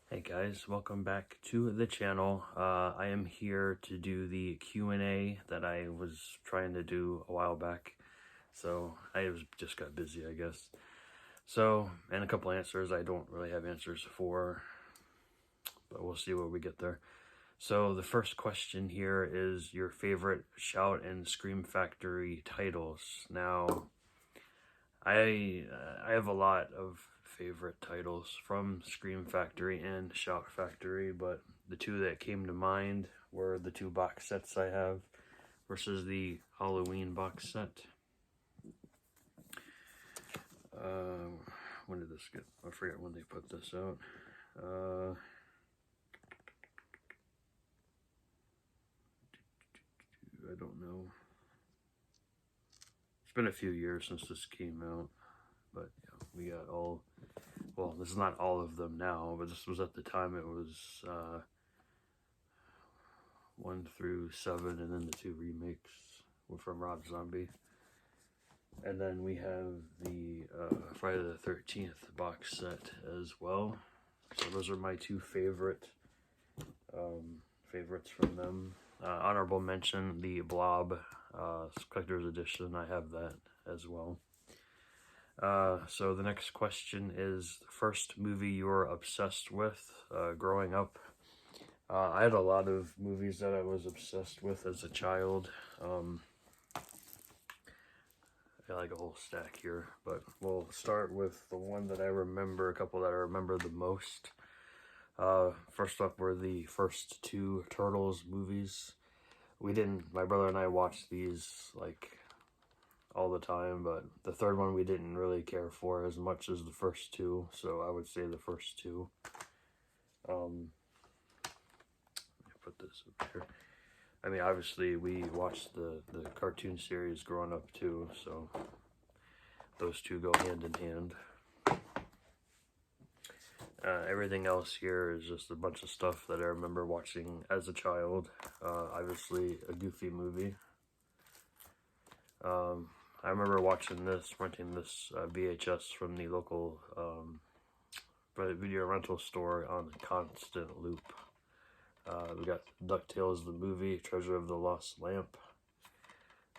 Hey guys, welcome back to the channel. I am here to do the Q&A that I was trying to do a while back. So just got busy, I guess. So, and a couple answers I don't really have answers for, but we'll see where we get there. So the first question here is your favorite Shout and Scream Factory titles. Now, I have a lot of favorite titles from Scream Factory and Shout Factory, but the two that came to mind were the two box sets I have versus the Halloween box set. When did this get? I forget when they put this out. I don't know. It's been a few years since this came out, but yeah, we got all. Well, this is not all of them now, but this was at the time it was 1 through 7, and then the 2 remakes were from Rob Zombie. And then we have the Friday the 13th box set as well. So those are my two favorites from them. Honorable mention, the Blob Collector's Edition. I have that as well. So the next question is the first movie you were obsessed with growing up. I had a lot of movies that I was obsessed with as a child. I got like a whole stack here, but we'll start with the one that I remember, a couple that I remember the most. First up were the first 2 Turtles movies. My brother and I watched these like all the time, but the third one we didn't really care for as much as the first 2, so I would say the first 2. Let me put this up here. I mean, obviously we watched the cartoon series growing up too, so those two go hand in hand. Everything else here is just a bunch of stuff that I remember watching as a child. Obviously a Goofy movie. I remember renting this VHS from the local video rental store on a constant loop. We got Ducktales the movie, Treasure of the Lost Lamp.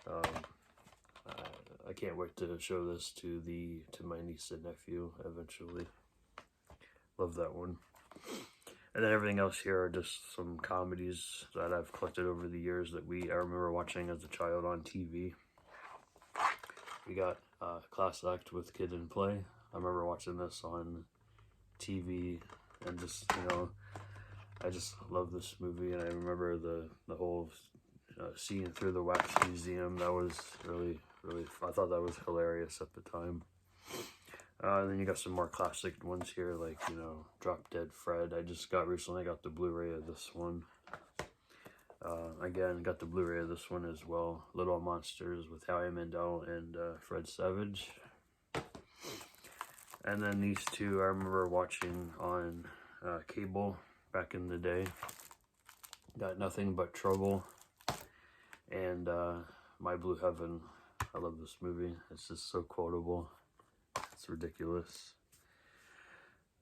I can't wait to show this to my niece and nephew eventually. Love that one. And then everything else here are just some comedies that I've collected over the years that I remember watching as a child on TV. We got Class Act with Kid and Play. I remember watching this on TV and just, I just love this movie, and I remember the whole scene through the wax museum. That was really, I thought that was hilarious at the time. And then you got some more classic ones here, like, Drop Dead Fred. I recently got the Blu-ray of this one. Again, got the Blu-ray of this one as well. Little Monsters with Howie Mandel and Fred Savage. And then these two I remember watching on cable back in the day. Got Nothing But Trouble and My Blue Heaven. I love this movie. It's just so quotable. It's ridiculous.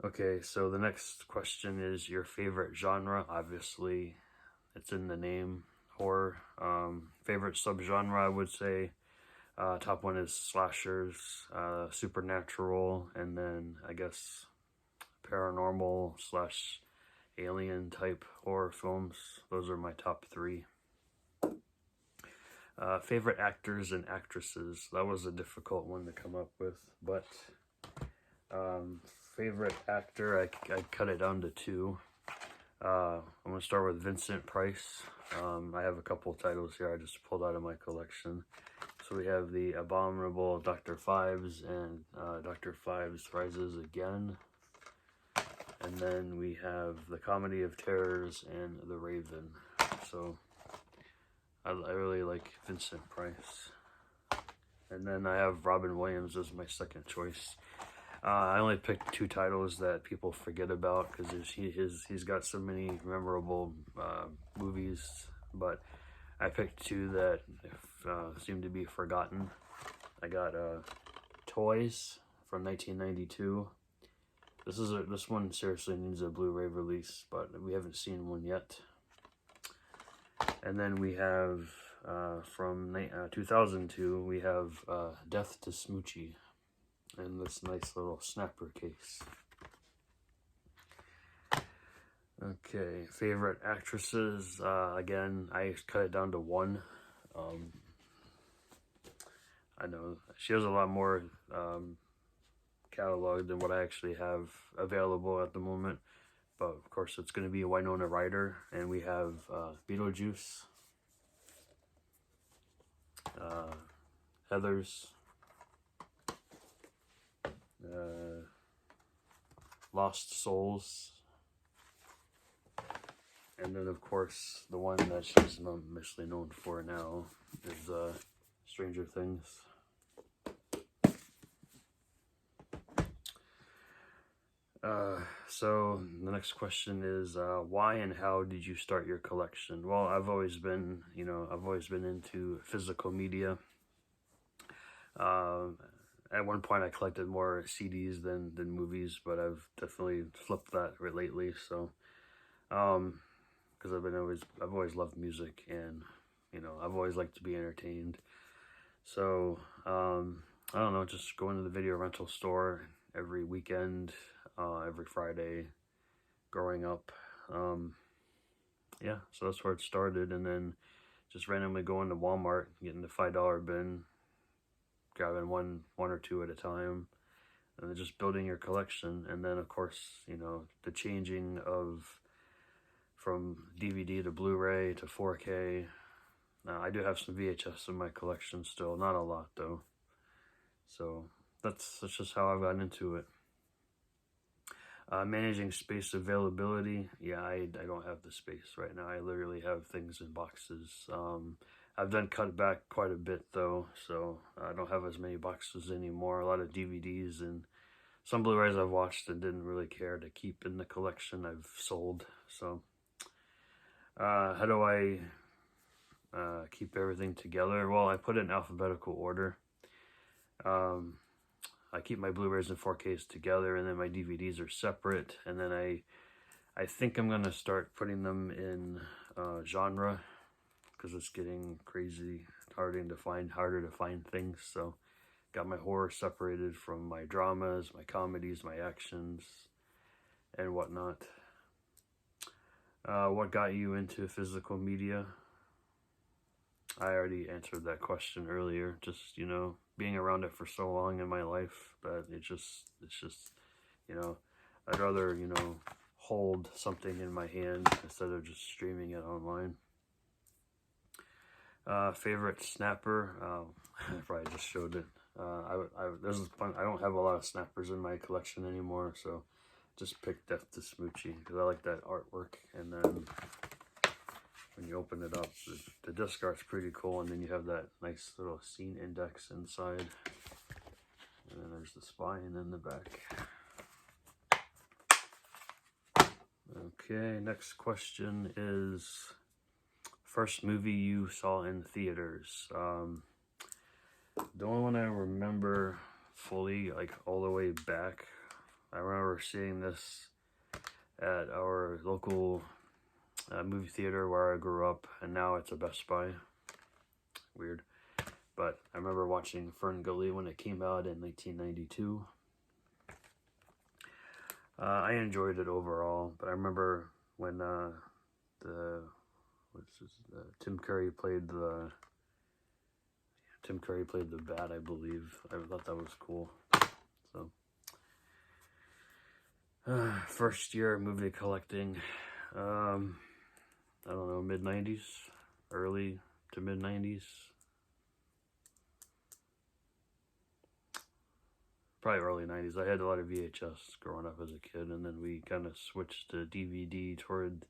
Okay, so the next question is your favorite genre. Obviously, it's in the name, horror. Favorite subgenre, I would say. Top one is slashers, supernatural, and then I guess paranormal / alien type horror films. Those are my top 3. Favorite actors and actresses. That was a difficult one to come up with, but favorite actor, I cut it down to 2. I'm going to start with Vincent Price. I have a couple titles here I just pulled out of my collection. So we have The Abominable Dr. Phibes and Dr. Phibes Rises Again. And then we have The Comedy of Terrors and The Raven. So I really like Vincent Price. And then I have Robin Williams as my second choice. I only picked 2 titles that people forget about because he's got so many memorable movies, but I picked 2 that seem to be forgotten. I got Toys from 1992 this one seriously needs a Blu-ray release, but we haven't seen one yet. And then we have from 2002, we have Death to Smoochie in this nice little snapper case. Okay, favorite actresses. Again, I cut it down to one. I know she has a lot more catalog than what I actually have available at the moment. But of course, it's going to be Winona Ryder, and we have Beetlejuice, Heathers, Lost Souls, and then of course the one that she's mostly known for now is Stranger Things. So the next question is, why and how did you start your collection? Well, I've always been into physical media. At one point I collected more CDs than movies, but I've definitely flipped that lately. So, because I've always loved music, and I've always liked to be entertained. So, I don't know, just going to the video rental store every weekend, every Friday growing up. Yeah, so that's where it started. And then just randomly going to Walmart, getting the $5 bin, grabbing one or two at a time, and then just building your collection. And then of course, the changing from DVD to Blu-ray to 4K. Now, I do have some VHS in my collection still, not a lot though. So that's just how I got into it. Managing space availability. Yeah, I don't have the space right now. I literally have things in boxes. I've done cut back quite a bit though, so I don't have as many boxes anymore. A lot of DVDs and some Blu-rays I've watched and didn't really care to keep in the collection, I've sold. So how do I keep everything together? Well, I put it in alphabetical order. I keep my Blu-rays and 4Ks together, and then my DVDs are separate. And then I think I'm gonna start putting them in genre, because it's getting crazy, harder to find things. So got my horror separated from my dramas, my comedies, my actions, and whatnot. What got you into physical media? I already answered that question earlier. Just, being around it for so long in my life, that it's just, I'd rather, hold something in my hand instead of just streaming it online. Favorite snapper? I probably just showed it. I don't have a lot of snappers in my collection anymore, so just picked Death to Smoochie because I like that artwork. And then when you open it up, the disc art's pretty cool, and then you have that nice little scene index inside. And then there's the spine in the back. Okay, next question is, first movie you saw in theaters. The only one I remember fully, like all the way back, I remember seeing this at our local movie theater where I grew up, and now it's a Best Buy. Weird. But I remember watching Ferngully when it came out in 1992. I enjoyed it overall, but I remember when Tim Curry played the bat, I believe. I thought that was cool. So first year movie collecting, I don't know, mid-90s, early to mid-90s. Probably early 90s. I had a lot of VHS growing up as a kid, and then we kind of switched to DVD toward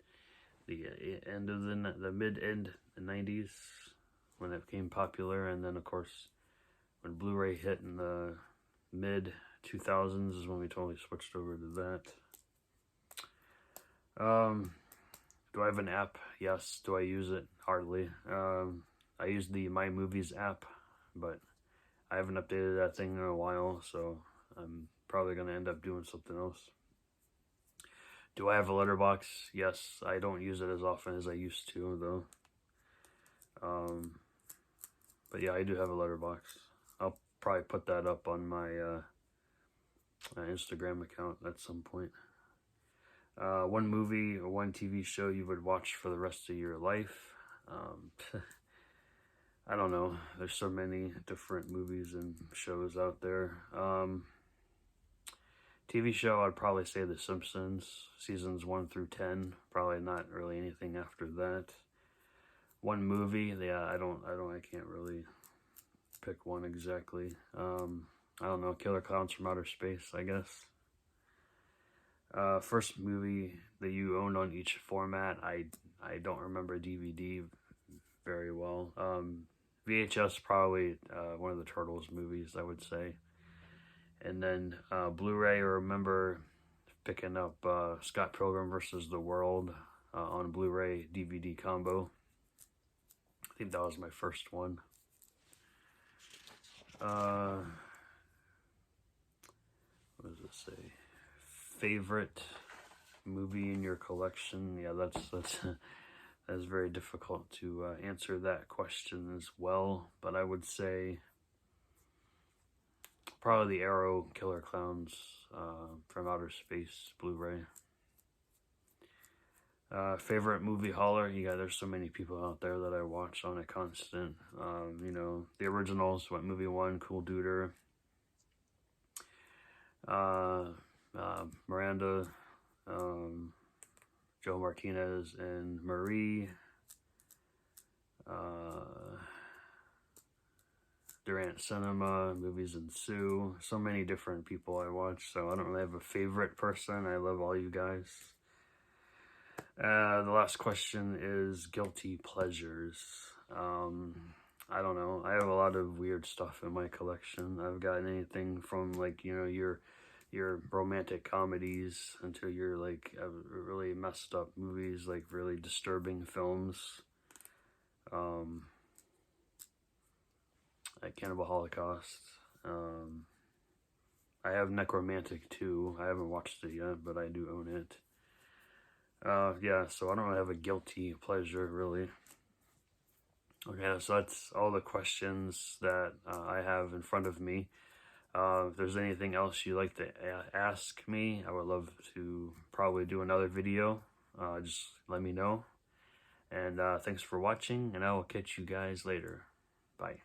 the end of the mid-end 90s when it became popular. And then, of course, when Blu-ray hit in the mid-2000s is when we totally switched over to that. Do I have an app? Yes. Do I use it? Hardly. I use the My Movies app, but I haven't updated that thing in a while, so I'm probably going to end up doing something else. Do I have a letterbox? Yes, I don't use it as often as I used to, though. But yeah, I do have a letterbox. I'll probably put that up on my Instagram account at some point. One movie or one TV show you would watch for the rest of your life. I don't know. There's so many different movies and shows out there. TV show, I'd probably say The Simpsons, seasons 1 through 10. Probably not really anything after that. One movie, yeah, I can't really pick one exactly. I don't know, Killer Clowns from Outer Space, I guess. First movie that you owned on each format, I don't remember DVD very well. VHS, probably one of the Turtles movies, I would say. And then Blu-ray, I remember picking up Scott Pilgrim vs. the World on Blu-ray DVD combo. I think that was my first one. What does it say? Favorite movie in your collection? Yeah, that's very difficult to answer that question as well. But I would say probably the Arrow Killer Clowns from Outer Space Blu-ray. Favorite movie hauler? Yeah, there's so many people out there that I watch on a constant. You know, the originals, What Movie One, Cool Duder, Miranda, Joe Martinez, and Marie. Durant Cinema, Movies Ensue. So many different people I watch, so I don't really have a favorite person. I love all you guys. The last question is guilty pleasures. I don't know. I have a lot of weird stuff in my collection. I've got anything from, like, you know, your romantic comedies until your, like, really messed up movies, like really disturbing films. Like Cannibal Holocaust. I have Necromantic too. I haven't watched it yet, but I do own it. Yeah, so I don't really have a guilty pleasure, really. Okay, so that's all the questions that I have in front of me. If there's anything else you'd like to ask me, I would love to probably do another video. Just let me know. And thanks for watching, and I will catch you guys later. Bye.